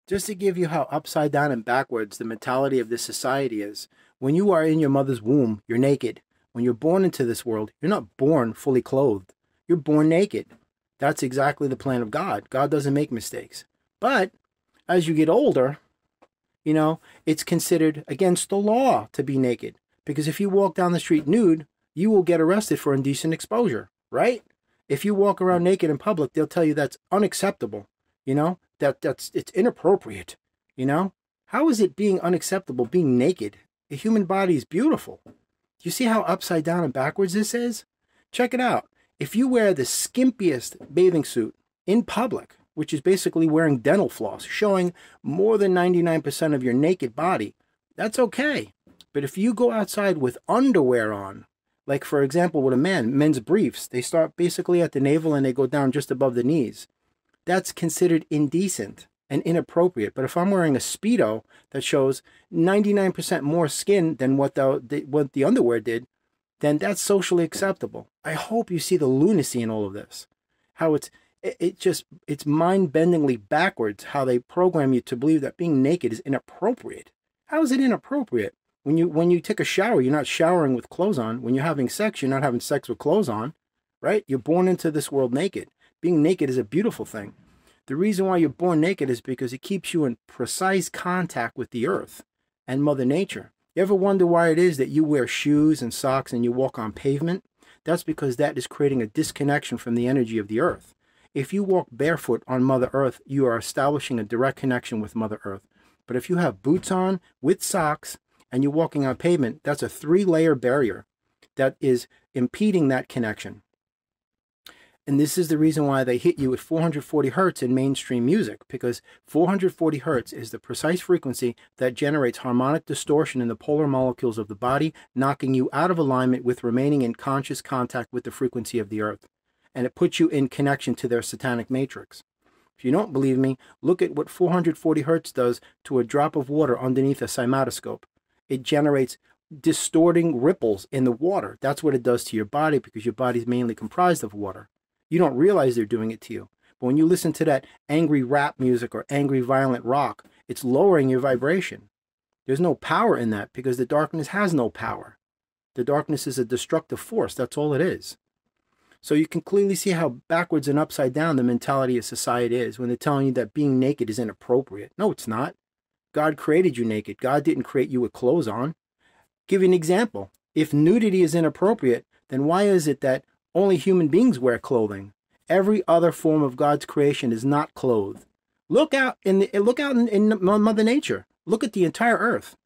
Just to give you how upside down and backwards the mentality of this society is. When you are in your mother's womb, you're naked. When you're born into this world, you're not born fully clothed. You're born naked. That's exactly the plan of God. God doesn't make mistakes. But as you get older, it's considered against the law to be naked. Because if you walk down the street nude, you will get arrested for indecent exposure, right? If you walk around naked in public, they'll tell you that's unacceptable. It's inappropriate. How is it being unacceptable being naked? The human body is beautiful. Do you see how upside down and backwards this is? Check it out. If you wear the skimpiest bathing suit in public, which is basically wearing dental floss, showing more than 99% of your naked body, that's okay. But if you go outside with underwear on, like for example with men's briefs, they start basically at the navel and they go down just above the knees. That's considered indecent and inappropriate. But if I'm wearing a Speedo that shows 99% more skin than what the underwear did, then that's socially acceptable. I hope you see the lunacy in all of this. How it's mind-bendingly backwards how they program you to believe that being naked is inappropriate. How is it inappropriate? When you take a shower, you're not showering with clothes on. When you're having sex, you're not having sex with clothes on, right? You're born into this world naked. Being naked is a beautiful thing. The reason why you're born naked is because it keeps you in precise contact with the earth and Mother Nature. You ever wonder why it is that you wear shoes and socks and you walk on pavement? That's because that is creating a disconnection from the energy of the earth. If you walk barefoot on Mother Earth, you are establishing a direct connection with Mother Earth. But if you have boots on with socks and you're walking on pavement, that's a 3-layer barrier that is impeding that connection. And this is the reason why they hit you at 440 hertz in mainstream music, because 440 hertz is the precise frequency that generates harmonic distortion in the polar molecules of the body, knocking you out of alignment with remaining in conscious contact with the frequency of the earth. And it puts you in connection to their satanic matrix. If you don't believe me, look at what 440 hertz does to a drop of water underneath a cymatoscope. It generates distorting ripples in the water. That's what it does to your body, because your body is mainly comprised of water. You don't realize they're doing it to you. But when you listen to that angry rap music or angry violent rock, it's lowering your vibration. There's no power in that because the darkness has no power. The darkness is a destructive force. That's all it is. So you can clearly see how backwards and upside down the mentality of society is when they're telling you that being naked is inappropriate. No, it's not. God created you naked. God didn't create you with clothes on. Give you an example. If nudity is inappropriate, then why is it that only human beings wear clothing? Every other form of God's creation is not clothed. Look out in Mother Nature. Look at the entire earth.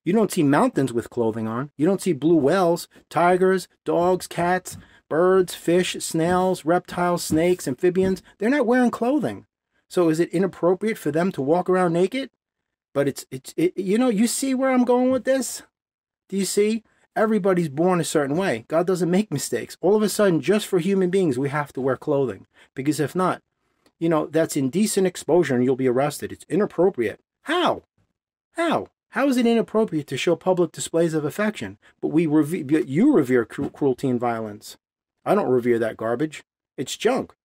You don't see mountains with clothing on. You don't see blue whales, tigers, dogs, cats, birds, fish, snails, reptiles, snakes, amphibians. They're not wearing clothing. So is it inappropriate for them to walk around naked? But you see where I'm going with this? Do you see? Everybody's born a certain way. God doesn't make mistakes. All of a sudden, just for human beings, we have to wear clothing. Because if not, that's indecent exposure and you'll be arrested. It's inappropriate. How? How? How is it inappropriate to show public displays of affection? But you revere cruelty and violence. I don't revere that garbage. It's junk.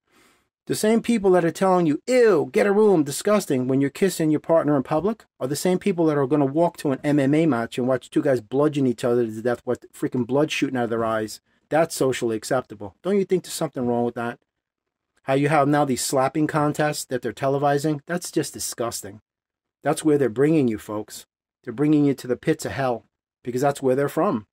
The same people that are telling you, ew, get a room, disgusting, when you're kissing your partner in public, are the same people that are going to walk to an MMA match and watch two guys bludgeon each other to death with freaking blood shooting out of their eyes. That's socially acceptable. Don't you think there's something wrong with that? How you have now these slapping contests that they're televising? That's just disgusting. That's where they're bringing you, folks. They're bringing you to the pits of hell, because that's where they're from.